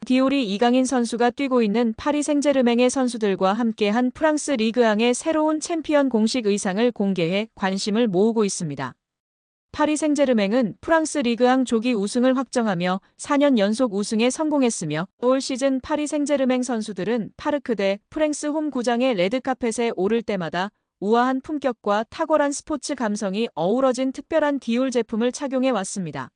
디올이 이강인 선수가 뛰고 있는 파리 생제르맹의 선수들과 함께한 프랑스 리그앙의 새로운 챔피언 공식 의상을 공개해 관심을 모으고 있습니다. 파리 생제르맹은 프랑스 리그앙 조기 우승을 확정하며 4년 연속 우승에 성공했으며 올 시즌 파리 생제르맹 선수들은 파르크 대 프랭스 홈 구장의 레드카펫에 오를 때마다 우아한 품격과 탁월한 스포츠 감성이 어우러진 특별한 디올 제품을 착용해 왔습니다.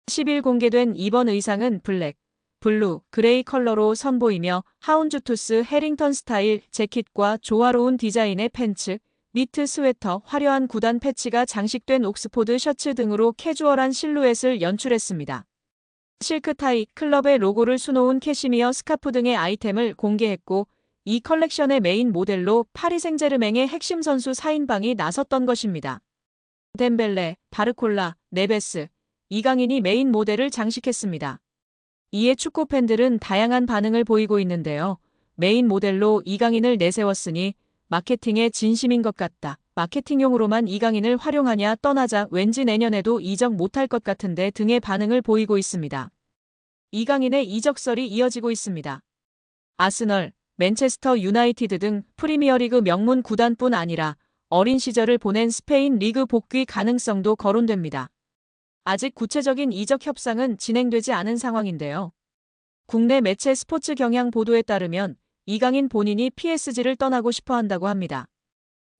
10일 공개된 이번 의상은 블랙, 블루, 그레이 컬러로 선보이며 하운주투스 해링턴 스타일 재킷과 조화로운 디자인의 팬츠, 니트 스웨터, 화려한 구단 패치가 장식된 옥스포드 셔츠 등으로 캐주얼한 실루엣을 연출했습니다. 실크타이, 클럽의 로고를 수놓은 캐시미어 스카프 등의 아이템을 공개했고 이 컬렉션의 메인 모델로 파리 생제르맹의 핵심 선수 4인방이 나섰던 것입니다. 덴벨레, 바르콜라, 네베스, 이강인이 메인 모델을 장식했습니다. 이에 축구 팬들은 다양한 반응을 보이고 있는데요. 메인 모델로 이강인을 내세웠으니 마케팅에 진심인 것 같다. 마케팅용으로만 이강인을 활용하냐 떠나자 왠지 내년에도 이적 못할 것 같은데 등의 반응을 보이고 있습니다. 이강인의 이적설이 이어지고 있습니다. 아스널, 맨체스터 유나이티드 등 프리미어리그 명문 구단뿐 아니라 어린 시절을 보낸 스페인 리그 복귀 가능성도 거론됩니다. 아직 구체적인 이적 협상은 진행되지 않은 상황인데요. 국내 매체 스포츠 경향 보도에 따르면 이강인 본인이 PSG를 떠나고 싶어 한다고 합니다.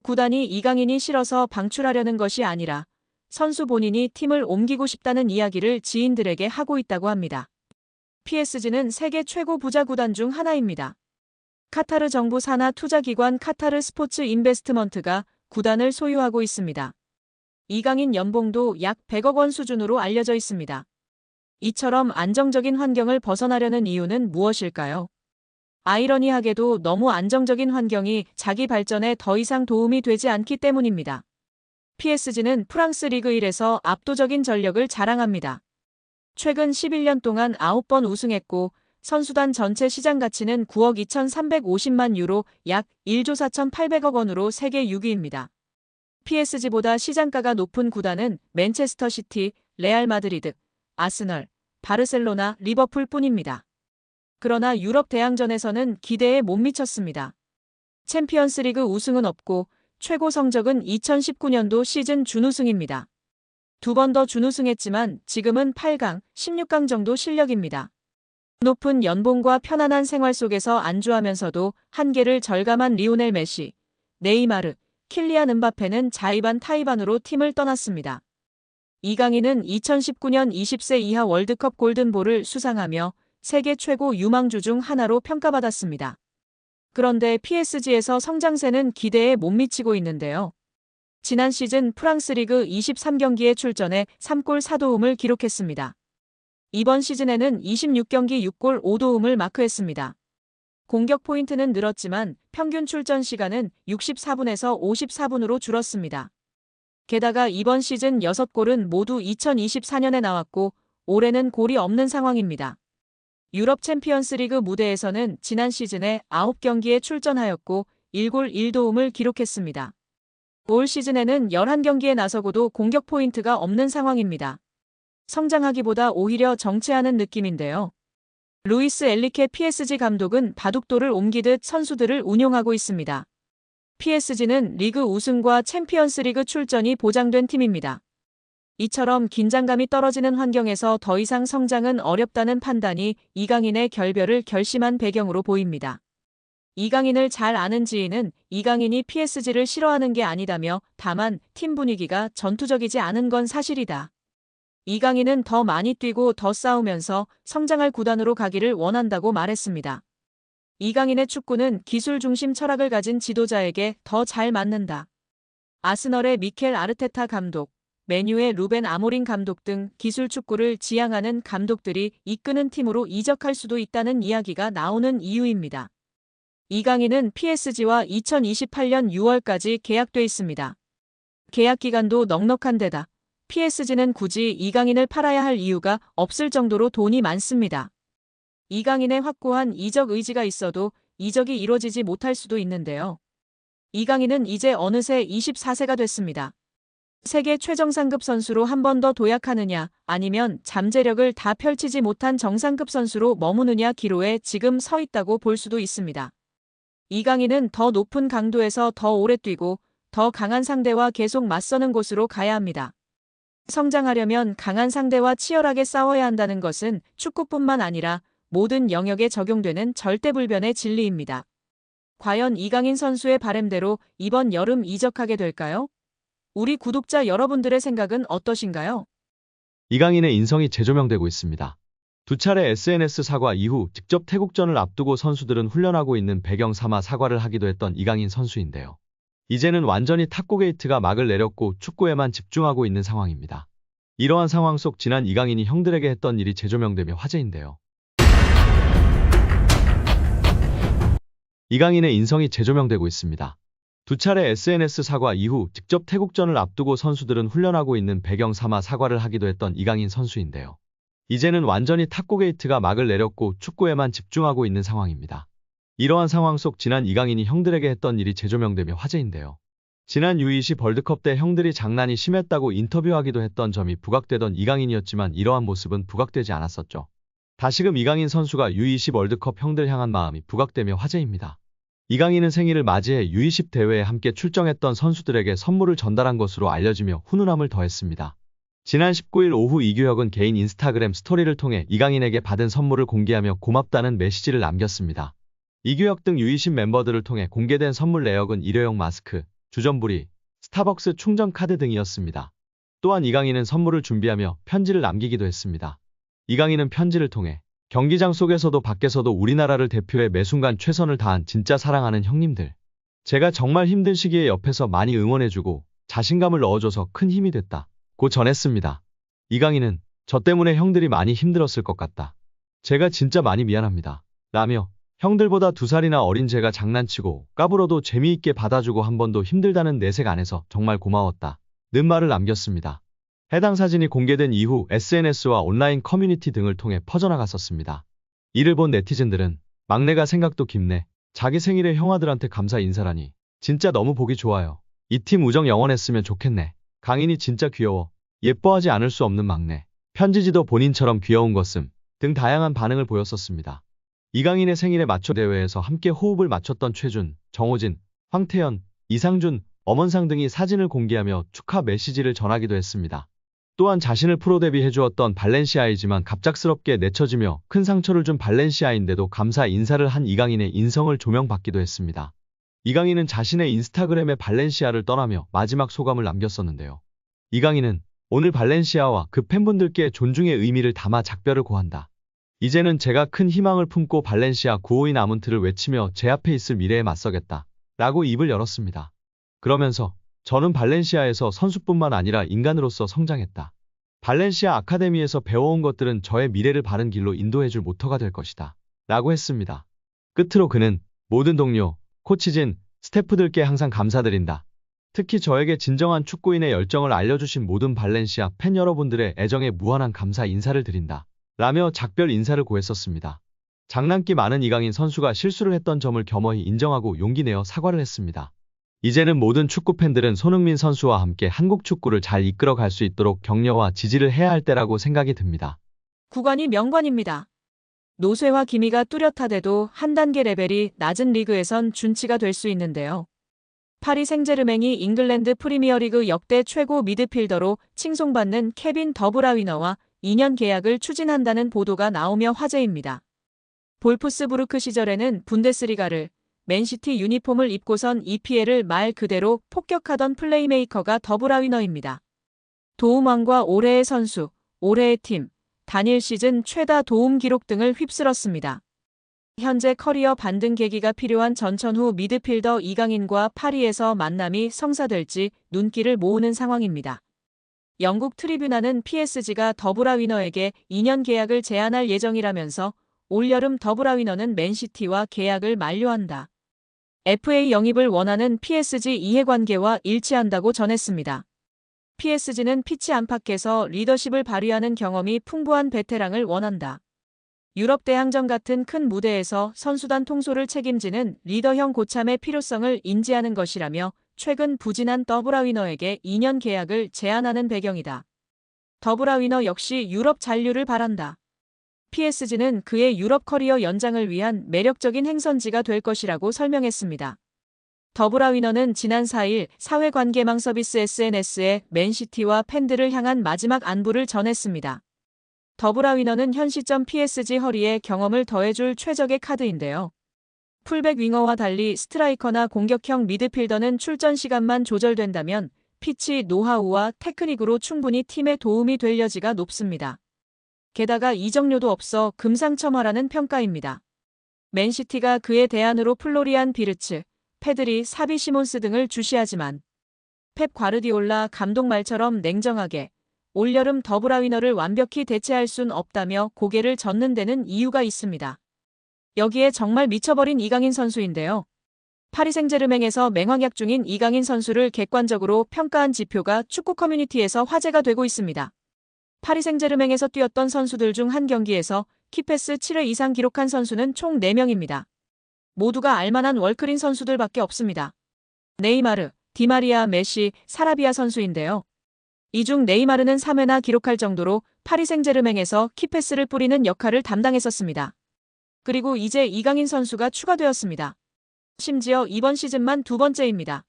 구단이 이강인이 싫어서 방출하려는 것이 아니라 선수 본인이 팀을 옮기고 싶다는 이야기를 지인들에게 하고 있다고 합니다. PSG는 세계 최고 부자 구단 중 하나입니다. 카타르 정부 산하 투자기관 카타르 스포츠 인베스트먼트가 구단을 소유하고 있습니다. 이강인 연봉도 약 100억 원 수준으로 알려져 있습니다. 이처럼 안정적인 환경을 벗어나려는 이유는 무엇일까요? 아이러니하게도 너무 안정적인 환경이 자기 발전에 더 이상 도움이 되지 않기 때문입니다. PSG는 프랑스 리그 1에서 압도적인 전력을 자랑합니다. 최근 11년 동안 9번 우승했고 선수단 전체 시장 가치는 9억 2,350만 유로 약 1조 4,800억 원으로 세계 6위입니다. PSG보다 시장가가 높은 구단은 맨체스터 시티, 레알 마드리드, 아스널, 바르셀로나, 리버풀 뿐입니다. 그러나 유럽 대항전에서는 기대에 못 미쳤습니다. 챔피언스리그 우승은 없고 최고 성적은 2019년도 시즌 준우승입니다. 2번 더 준우승했지만 지금은 8강, 16강 정도 실력입니다. 높은 연봉과 편안한 생활 속에서 안주하면서도 한계를 절감한 리오넬 메시, 네이마르, 킬리안 음바페는 자의반 타의반으로 팀을 떠났습니다. 이강인은 2019년 20세 이하 월드컵 골든볼을 수상하며 세계 최고 유망주 중 하나로 평가받았습니다. 그런데 PSG에서 성장세는 기대에 못 미치고 있는데요. 지난 시즌 프랑스 리그 23경기에 출전해 3골 4도움을 기록했습니다. 이번 시즌에는 26경기 6골 5도움을 마크했습니다. 공격 포인트는 늘었지만 평균 출전 시간은 64분에서 54분으로 줄었습니다. 게다가 이번 시즌 6골은 모두 2024년에 나왔고 올해는 골이 없는 상황입니다. 유럽 챔피언스리그 무대에서는 지난 시즌에 9경기에 출전하였고 1골 1도움을 기록했습니다. 올 시즌에는 11경기에 나서고도 공격 포인트가 없는 상황입니다. 성장하기보다 오히려 정체하는 느낌인데요. 루이스 엘리케 PSG 감독은 바둑돌을 옮기듯 선수들을 운용하고 있습니다. PSG는 리그 우승과 챔피언스리그 출전이 보장된 팀입니다. 이처럼 긴장감이 떨어지는 환경에서 더 이상 성장은 어렵다는 판단이 이강인의 결별을 결심한 배경으로 보입니다. 이강인을 잘 아는 지인은 이강인이 PSG를 싫어하는 게 아니다며 다만 팀 분위기가 전투적이지 않은 건 사실이다. 이강인은 더 많이 뛰고 더 싸우면서 성장할 구단으로 가기를 원한다고 말했습니다. 이강인의 축구는 기술 중심 철학을 가진 지도자에게 더 잘 맞는다. 아스널의 미켈 아르테타 감독, 맨유의 루벤 아모린 감독 등 기술 축구를 지향하는 감독들이 이끄는 팀으로 이적할 수도 있다는 이야기가 나오는 이유입니다. 이강인은 PSG와 2028년 6월까지 계약돼 있습니다. 계약 기간도 넉넉한 데다 PSG는 굳이 이강인을 팔아야 할 이유가 없을 정도로 돈이 많습니다. 이강인의 확고한 이적 의지가 있어도 이적이 이뤄지지 못할 수도 있는데요. 이강인은 이제 어느새 24세가 됐습니다. 세계 최정상급 선수로 한 번 더 도약하느냐, 아니면 잠재력을 다 펼치지 못한 정상급 선수로 머무느냐 기로에 지금 서 있다고 볼 수도 있습니다. 이강인은 더 높은 강도에서 더 오래 뛰고 더 강한 상대와 계속 맞서는 곳으로 가야 합니다. 성장하려면 강한 상대와 치열하게 싸워야 한다는 것은 축구뿐만 아니라 모든 영역에 적용되는 절대불변의 진리입니다. 과연 이강인 선수의 바램대로 이번 여름 이적하게 될까요? 우리 구독자 여러분들의 생각은 어떠신가요? 이강인의 인성이 재조명되고 있습니다. 두 차례 SNS 사과 이후 직접 태국전을 앞두고 선수들은 훈련하고 있는 배경 삼아 사과를 하기도 했던 이강인 선수인데요. 이제는 완전히 탁구 게이트가 막을 내렸고 축구에만 집중하고 있는 상황입니다. 이러한 상황 속 지난 이강인이 형들에게 했던 일이 재조명되며 화제인데요. 이강인의 인성이 재조명되고 있습니다. 두 차례 SNS 사과 이후 직접 태국전을 앞두고 선수들은 훈련하고 있는 배경 삼아 사과를 하기도 했던 이강인 선수인데요. 이제는 완전히 탁구 게이트가 막을 내렸고 축구에만 집중하고 있는 상황입니다. 이러한 상황 속 지난 이강인이 형들에게 했던 일이 재조명되며 화제인데요. 지난 U20 월드컵 때 형들이 장난이 심했다고 인터뷰하기도 했던 점이 부각되던 이강인이었지만 이러한 모습은 부각되지 않았었죠. 다시금 이강인 선수가 U20 월드컵 형들 향한 마음이 부각되며 화제입니다. 이강인은 생일을 맞이해 U20 대회에 함께 출정했던 선수들에게 선물을 전달한 것으로 알려지며 훈훈함을 더했습니다. 지난 19일 오후 이규혁은 개인 인스타그램 스토리를 통해 이강인에게 받은 선물을 공개하며 고맙다는 메시지를 남겼습니다. 이규혁 등 U20 멤버들을 통해 공개된 선물 내역은 일회용 마스크, 주전부리, 스타벅스 충전 카드 등이었습니다. 또한 이강인은 선물을 준비하며 편지를 남기기도 했습니다. 이강인은 편지를 통해 경기장 속에서도 밖에서도 우리나라를 대표해 매순간 최선을 다한 진짜 사랑하는 형님들. 제가 정말 힘든 시기에 옆에서 많이 응원해주고 자신감을 넣어줘서 큰 힘이 됐다. 고 전했습니다. 이강인은 저 때문에 형들이 많이 힘들었을 것 같다. 제가 진짜 많이 미안합니다. 라며 형들보다 2살이나 어린 제가 장난치고 까불어도 재미있게 받아주고 한 번도 힘들다는 내색 안에서 정말 고마웠다. 는 말을 남겼습니다. 해당 사진이 공개된 이후 SNS와 온라인 커뮤니티 등을 통해 퍼져나갔었습니다. 이를 본 네티즌들은 막내가 생각도 깊네. 자기 생일에 형아들한테 감사 인사라니. 진짜 너무 보기 좋아요. 이 팀 우정 영원했으면 좋겠네. 강인이 진짜 귀여워. 예뻐하지 않을 수 없는 막내. 편지지도 본인처럼 귀여운 것음. 등 다양한 반응을 보였었습니다. 이강인의 생일에 맞춰 대회에서 함께 호흡을 맞췄던 최준, 정호진, 황태현, 이상준, 엄원상 등이 사진을 공개하며 축하 메시지를 전하기도 했습니다. 또한 자신을 프로 데뷔해주었던 발렌시아이지만 갑작스럽게 내쳐지며 큰 상처를 준 발렌시아인데도 감사 인사를 한 이강인의 인성을 조명받기도 했습니다. 이강인은 자신의 인스타그램에 발렌시아를 떠나며 마지막 소감을 남겼었는데요. 이강인은 오늘 발렌시아와 그 팬분들께 존중의 의미를 담아 작별을 고한다. 이제는 제가 큰 희망을 품고 발렌시아 952 아문트를 외치며 제 앞에 있을 미래에 맞서겠다. 라고 입을 열었습니다. 그러면서 저는 발렌시아에서 선수뿐만 아니라 인간으로서 성장했다. 발렌시아 아카데미에서 배워온 것들은 저의 미래를 바른 길로 인도해줄 모터가 될 것이다. 라고 했습니다. 끝으로 그는 모든 동료, 코치진, 스태프들께 항상 감사드린다. 특히 저에게 진정한 축구인의 열정을 알려주신 모든 발렌시아 팬 여러분들의 애정에 무한한 감사 인사를 드린다. 라며 작별 인사를 고했었습니다. 장난기 많은 이강인 선수가 실수를 했던 점을 겸허히 인정하고 용기 내어 사과를 했습니다. 이제는 모든 축구팬들은 손흥민 선수와 함께 한국 축구를 잘 이끌어갈 수 있도록 격려와 지지를 해야 할 때라고 생각이 듭니다. 구관이 명관입니다. 노쇠와 기미가 뚜렷하대도 한 단계 레벨이 낮은 리그에선 준치가 될 수 있는데요. 파리 생제르맹이 잉글랜드 프리미어리그 역대 최고 미드필더로 칭송받는 케빈 더브라위너와 2년 계약을 추진한다는 보도가 나오며 화제입니다. 볼프스부르크 시절에는 분데스리가를 맨시티 유니폼을 입고선 EPL을 말 그대로 폭격하던 플레이메이커가 더브라위너입니다. 도움왕과 올해의 선수, 올해의 팀, 단일 시즌 최다 도움 기록 등을 휩쓸었습니다. 현재 커리어 반등 계기가 필요한 전천후 미드필더 이강인과 파리에서 만남이 성사될지 눈길을 모으는 상황입니다. 영국 트리뷴화는 PSG가 더브라위너에게 2년 계약을 제안할 예정이라면서 올여름 더브라위너는 맨시티와 계약을 만료한다. FA 영입을 원하는 PSG 이해관계와 일치한다고 전했습니다. PSG는 피치 안팎에서 리더십을 발휘하는 경험이 풍부한 베테랑을 원한다. 유럽 대항전 같은 큰 무대에서 선수단 통솔을 책임지는 리더형 고참의 필요성을 인지하는 것이라며 최근 부진한 더브라위너에게 2년 계약을 제안하는 배경이다. 더브라위너 역시 유럽 잔류를 바란다. PSG는 그의 유럽 커리어 연장을 위한 매력적인 행선지가 될 것이라고 설명했습니다. 더브라위너는 지난 4일 사회관계망 서비스 SNS에 맨시티와 팬들을 향한 마지막 안부를 전했습니다. 더브라위너는 현 시점 PSG 허리에 경험을 더해줄 최적의 카드인데요. 풀백 윙어와 달리 스트라이커나 공격형 미드필더는 출전 시간만 조절된다면 피치 노하우와 테크닉으로 충분히 팀에 도움이 될 여지가 높습니다. 게다가 이적료도 없어 금상첨화라는 평가입니다. 맨시티가 그에 대안으로 플로리안 비르츠, 페드리, 사비 시몬스 등을 주시하지만 펩 과르디올라 감독 말처럼 냉정하게 올여름 더브라위너를 완벽히 대체할 순 없다며 고개를 젓는 데는 이유가 있습니다. 여기에 정말 미쳐버린 이강인 선수인데요. 파리 생제르맹에서 맹활약 중인 이강인 선수를 객관적으로 평가한 지표가 축구 커뮤니티에서 화제가 되고 있습니다. 파리 생제르맹에서 뛰었던 선수들 중 한 경기에서 키패스 7회 이상 기록한 선수는 총 4명입니다. 모두가 알만한 월클인 선수들밖에 없습니다. 네이마르, 디마리아, 메시, 사라비아 선수인데요. 이 중 네이마르는 3회나 기록할 정도로 파리 생제르맹에서 키패스를 뿌리는 역할을 담당했었습니다. 그리고 이제 이강인 선수가 추가되었습니다. 심지어 이번 시즌만 2번째입니다.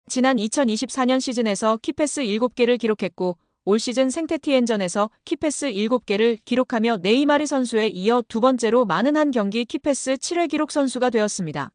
지난 2024년 시즌에서 키패스 7개를 기록했고 올 시즌 생테티엔전에서 키패스 7개를 기록하며 네이마르 선수에 이어 2번째로 많은 한 경기 키패스 7회 기록 선수가 되었습니다.